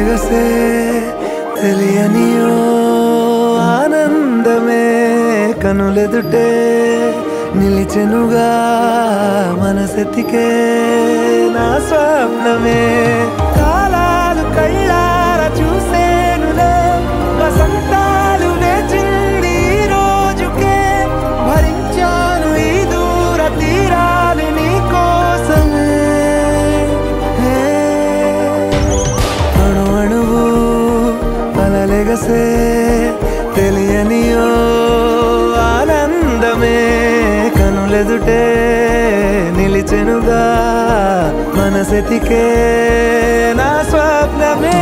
అలలెగసే తెలియనియో ఆనందమే కనులెదుటే నిలిచెనుగా మనసెతికే నా స్వప్నమే కాలాలు కళ్ళార చూసేనులే వసంతాలు వేచింది ఈ రోజుకే భరించాను ఈ దూర తీరాలు నీ కోసమే అణు అణువు అలలెగసే తెలియనియో ఆనందమే కనులెదుటే నిలిచెనుగా మనసెతికే నా స్వప్నమే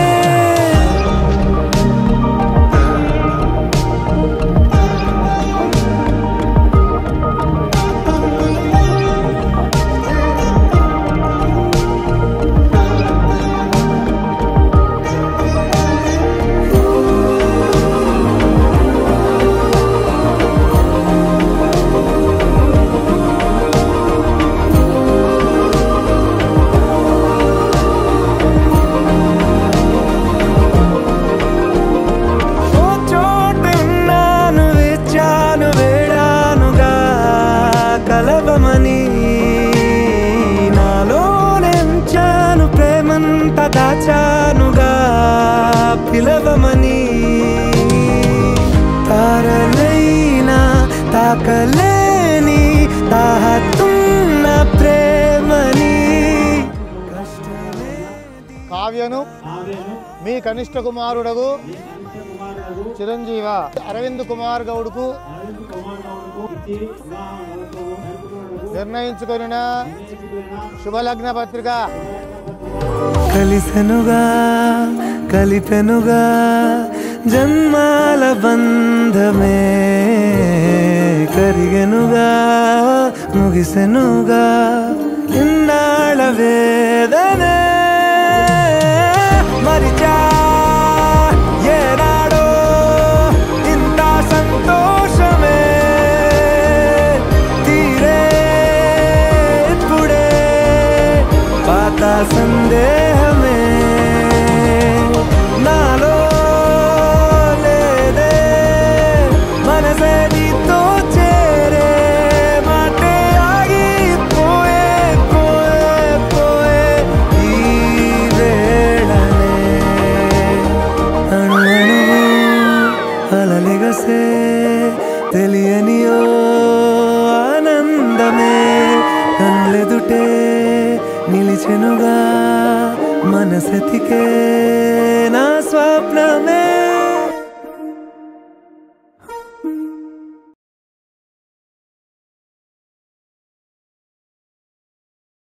కలవమని నాలోనెంచాను ప్రేమంత దాచానుగా పిలవమని తారలైనా తాకలేని తాహతున్న ప్రేమని కావ్యను మీ కనిష్ట కుమారుడగు చిరంజీవ అరవింద్ కుమార్ గౌడ్కు నిర్ణయించుకొనిన శుభలగ్న పత్రిక కలిసెనుగా కలిపెనుగా జన్మాల బంధమే కరిగెనుగా ముగిసెనుగా ఇన్నాళ్ళ వేదనే మరిచా ఏనాడో ఇంత సంతోషమే తీరే ఇప్పుడే పాత సందేహమే నాలో లేదే మనసే నీతో చేరే మాటే ఆగిపోయే పోయే పోయే ఈ వేళనే అణు అణువు అలలెగసే తెలియనియో ఆనందమే కనులెదుటే నిలిచెనుగా మనసెతికే నా స్వప్నమే